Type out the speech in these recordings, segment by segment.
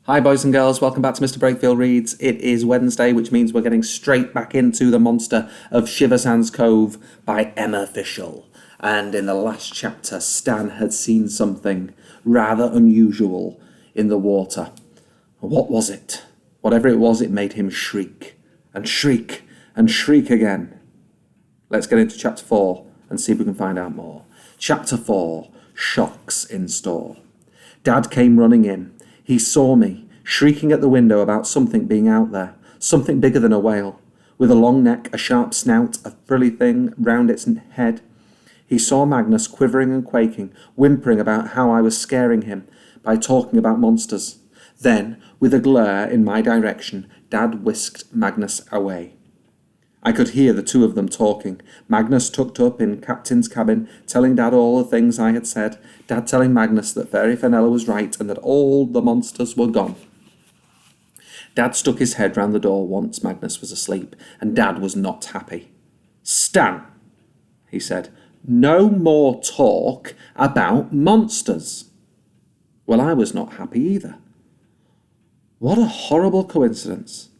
Hi boys and girls, welcome back to Mr. Brakefield Reads. It is Wednesday, which means we're getting straight back into The Monster of Shiversands Cove by Emma Fishel. And in the last chapter, Stan had seen something rather unusual in the water. What was it? Whatever it was, it made him shriek, and shriek, and shriek again. Let's get into chapter 4 and see if we can find out more. Chapter 4, Shocks in Store. Dad came running in. He saw me, shrieking at the window about something being out there, something bigger than a whale, with a long neck, a sharp snout, a frilly thing round its head. He saw Magnus quivering and quaking, whimpering about how I was scaring him by talking about monsters. Then, with a glare in my direction, Dad whisked Magnus away. I could hear the two of them talking, Magnus tucked up in Captain's cabin, telling Dad all the things I had said, Dad telling Magnus that Ferry was right and that all the monsters were gone. Dad stuck his head round the door once Magnus was asleep, and Dad was not happy. "Stan," he said, "no more talk about monsters." Well, I was not happy either. What a horrible coincidence.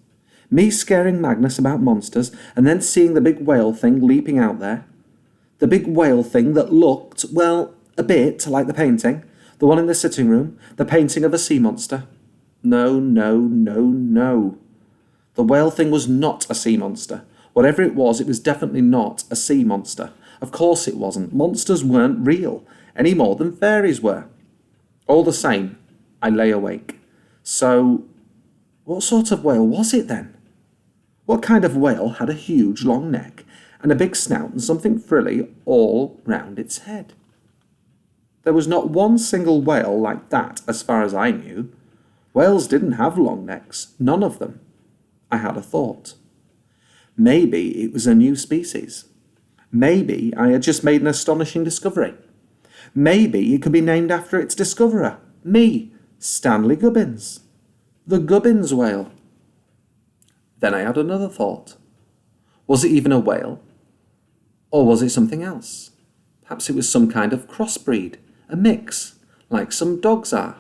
Me scaring Magnus about monsters, and then seeing the big whale thing leaping out there. The big whale thing that looked, well, a bit like the painting. The one in the sitting room. The painting of a sea monster. No, no, no, no. The whale thing was not a sea monster. Whatever it was definitely not a sea monster. Of course it wasn't. Monsters weren't real, any more than fairies were. All the same, I lay awake. So, what sort of whale was it then? What kind of whale had a huge long neck and a big snout and something frilly all round its head? There was not one single whale like that as far as I knew. Whales didn't have long necks, none of them. I had a thought. Maybe it was a new species. Maybe I had just made an astonishing discovery. Maybe it could be named after its discoverer, me, Stanley Gubbins. The Gubbins whale. Then I had another thought. Was it even a whale? Or was it something else? Perhaps it was some kind of crossbreed, a mix, like some dogs are.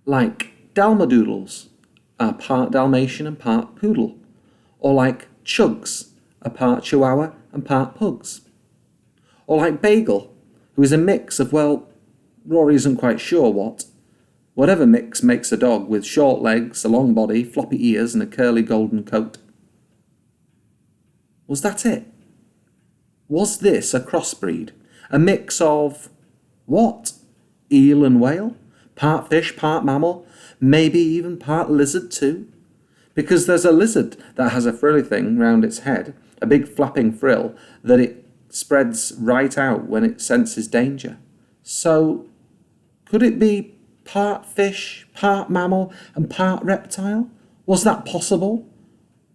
Like Dalmadoodles, are part Dalmatian and part poodle. Or like Chugs, a part Chihuahua and part Pugs. Or like Bagel, who is a mix of, well, Rory isn't quite sure what. Whatever mix makes a dog with short legs, a long body, floppy ears, and a curly golden coat. Was that it? Was this a crossbreed? A mix of what? Eel and whale? Part fish, part mammal? Maybe even part lizard too? Because there's a lizard that has a frilly thing round its head, a big flapping frill that it spreads right out when it senses danger. So, could it be part fish, part mammal, and part reptile? Was that possible?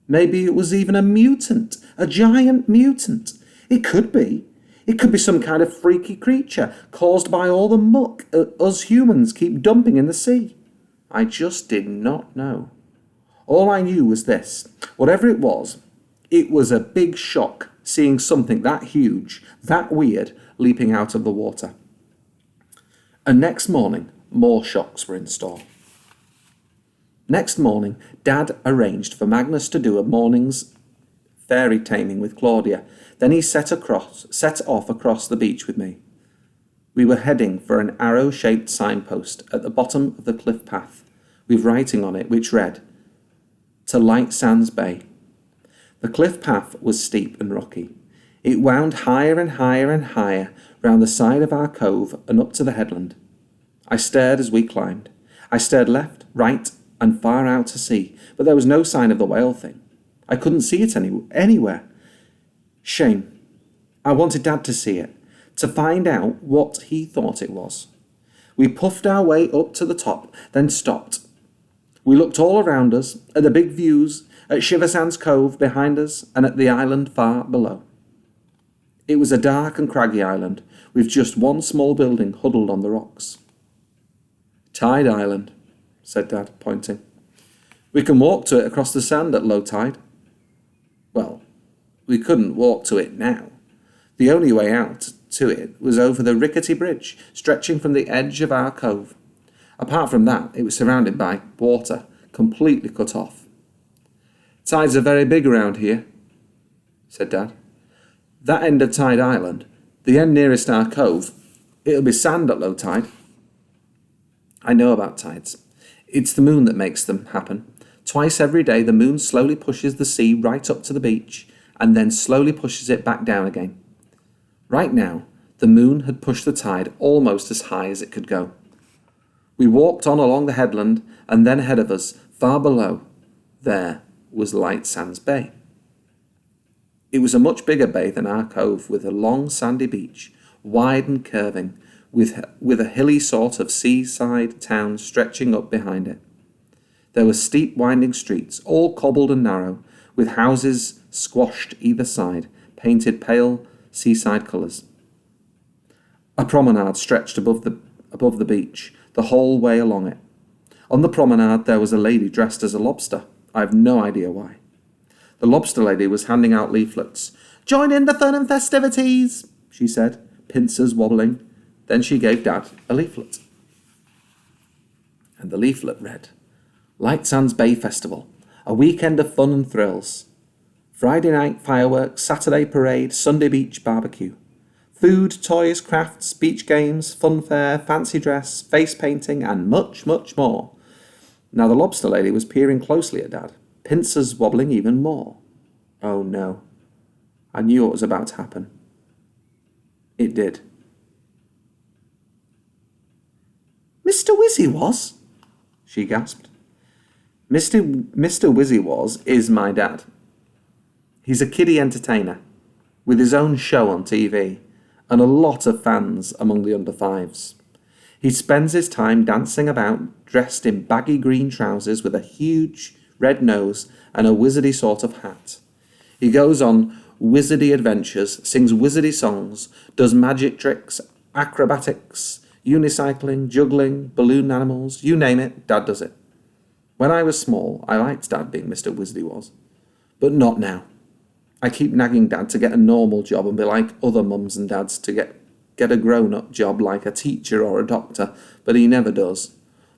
Maybe it was even a mutant, a giant mutant. It could be. It could be some kind of freaky creature caused by all the muck us humans keep dumping in the sea. I just did not know. All I knew was this. Whatever it was a big shock seeing something that huge, that weird, leaping out of the water. And next morning, more shocks were in store. Next morning, Dad arranged for Magnus to do a morning's fairy taming with Claudia. Then he set off across the beach with me. We were heading for an arrow-shaped signpost at the bottom of the cliff path, with writing on it which read, "To Light Sands Bay." The cliff path was steep and rocky. It wound higher and higher and higher round the side of our cove and up to the headland. I stared as we climbed. I stared left, right, and far out to sea, but there was no sign of the whale thing. I couldn't see it anywhere. Shame. I wanted Dad to see it, to find out what he thought it was. We puffed our way up to the top, then stopped. We looked all around us, at the big views, at Shiversands Cove behind us, and at the island far below. It was a dark and craggy island, with just one small building huddled on the rocks. "Tide Island," said Dad, pointing. "We can walk to it across the sand at low tide." Well, we couldn't walk to it now. The only way out to it was over the rickety bridge, stretching from the edge of our cove. Apart from that, it was surrounded by water, completely cut off. "Tides are very big around here," said Dad. "That end of Tide Island, the end nearest our cove, it'll be sand at low tide." "I know about tides. It's the moon that makes them happen. Twice every day the moon slowly pushes the sea right up to the beach and then slowly pushes it back down again. Right now, the moon had pushed the tide almost as high as it could go. We walked on along the headland, and then ahead of us, far below, there was Light Sands Bay. It was a much bigger bay than our cove, with a long sandy beach, wide and curving, with a hilly sort of seaside town stretching up behind it. There were steep winding streets, all cobbled and narrow, with houses squashed either side, painted pale seaside colours. A promenade stretched above the beach, the whole way along it. On the promenade there was a lady dressed as a lobster. I have no idea why. The lobster lady was handing out leaflets. "Join in the fun and festivities," she said, pincers wobbling. Then she gave Dad a leaflet. And the leaflet read, "Light Sands Bay Festival, a weekend of fun and thrills. Friday night fireworks, Saturday parade, Sunday beach barbecue. Food, toys, crafts, beach games, fun fair, fancy dress, face painting, and much, much more." Now the lobster lady was peering closely at Dad, pincers wobbling even more. Oh no. I knew what was about to happen. It did. "Mr. Whizzy was?" she gasped. Mr. Whizzy is my dad. He's a kiddie entertainer, with his own show on TV, and a lot of fans among the under-5s. He spends his time dancing about, dressed in baggy green trousers with a huge red nose and a wizardy sort of hat. He goes on wizardy adventures, sings wizardy songs, does magic tricks, acrobatics, unicycling, juggling, balloon animals, you name it, Dad does it. When I was small, I liked Dad being Mr. Whizzy was, but not now. I keep nagging Dad to get a normal job and be like other mums and dads to get a grown-up job like a teacher or a doctor, but he never does.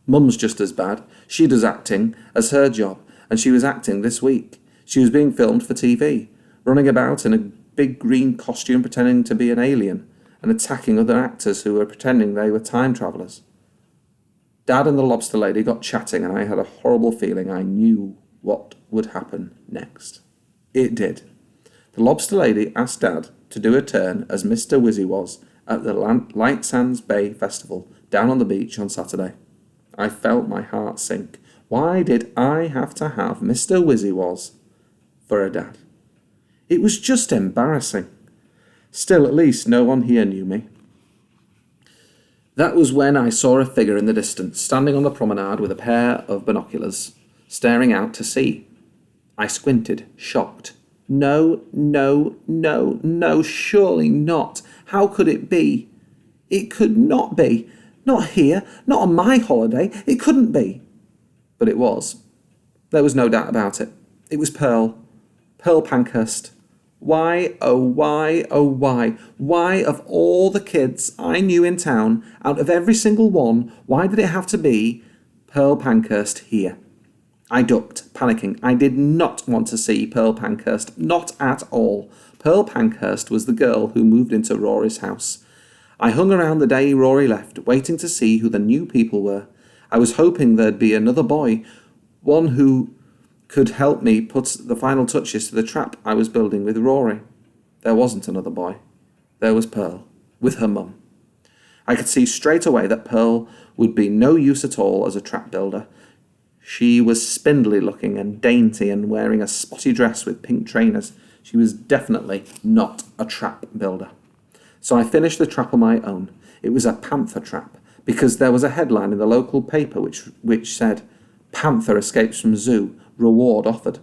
Mum's just as bad. She does acting as her job, and she was acting this week. She was being filmed for TV, running about in a big green costume pretending to be an alien, and attacking other actors who were pretending they were time travellers. Dad and the lobster lady got chatting, and I had a horrible feeling I knew what would happen next. It did. The lobster lady asked Dad to do a turn as Mr. Whizzy was at the Light Sands Bay Festival down on the beach on Saturday. I felt my heart sink. Why did I have to have Mr. Whizzy was for a dad? It was just embarrassing. Still, at least no one here knew me. That was when I saw a figure in the distance, standing on the promenade with a pair of binoculars, staring out to sea. I squinted, shocked. No, surely not. How could it be? It could not be. Not here, not on my holiday. It couldn't be. But it was. There was no doubt about it. It was Pearl. Pearl Pankhurst. Why, oh why, oh why? Why, of all the kids I knew in town, out of every single one, why did it have to be Pearl Pankhurst here? I ducked, panicking. I did not want to see Pearl Pankhurst, not at all. Pearl Pankhurst was the girl who moved into Rory's house. I hung around the day Rory left, waiting to see who the new people were. I was hoping there'd be another boy, one who could help me put the final touches to the trap I was building with Rory. There wasn't another boy. There was Pearl, with her mum. I could see straight away that Pearl would be no use at all as a trap builder. She was spindly looking and dainty and wearing a spotty dress with pink trainers. She was definitely not a trap builder. So I finished the trap on my own. It was a panther trap, because there was a headline in the local paper which said, "Panther escapes from zoo, reward offered."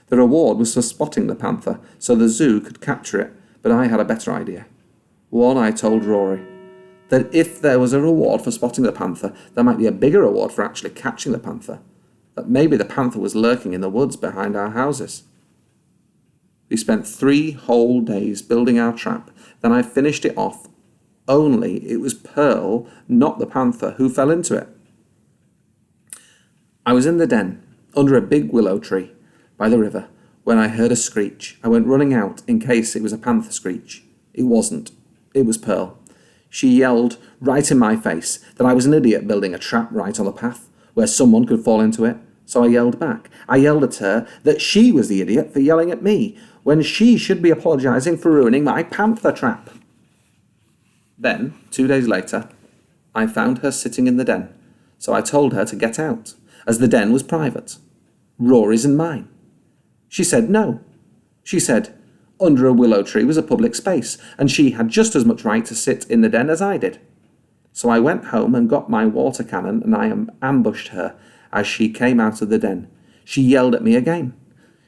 The reward was for spotting the panther, so the zoo could capture it, but I had a better idea. One, I told Rory that if there was a reward for spotting the panther, there might be a bigger reward for actually catching the panther. That maybe the panther was lurking in the woods behind our houses. We spent 3 whole days building our trap, then I finished it off. Only it was Pearl, not the panther, who fell into it. I was in the den, under a big willow tree, by the river, when I heard a screech. I went running out in case it was a panther screech. It wasn't. It was Pearl. She yelled right in my face that I was an idiot building a trap right on the path, where someone could fall into it. So I yelled back. I yelled at her that she was the idiot for yelling at me, when she should be apologising for ruining my panther trap. Then, 2 days later, I found her sitting in the den, so I told her to get out, as the den was private. Rory's and mine. She said no. She said under a willow tree was a public space, and she had just as much right to sit in the den as I did. So I went home and got my water cannon, and I ambushed her as she came out of the den. She yelled at me again.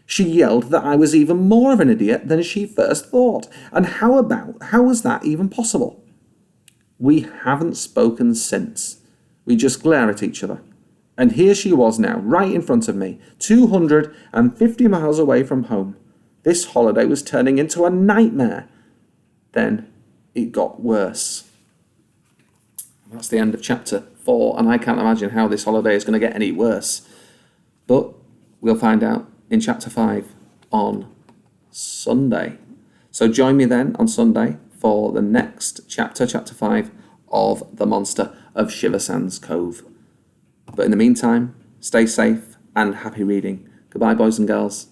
She yelled that I was even more of an idiot than she first thought. And how was that even possible? We haven't spoken since. We just glare at each other. And here she was now, right in front of me, 250 miles away from home. This holiday was turning into a nightmare. Then it got worse. That's the end of chapter 4, and I can't imagine how this holiday is going to get any worse. But we'll find out in chapter 5 on Sunday. So join me then on Sunday for the next chapter, chapter 5 of The Monster of Shiversands Cove. But in the meantime, stay safe and happy reading. Goodbye, boys and girls.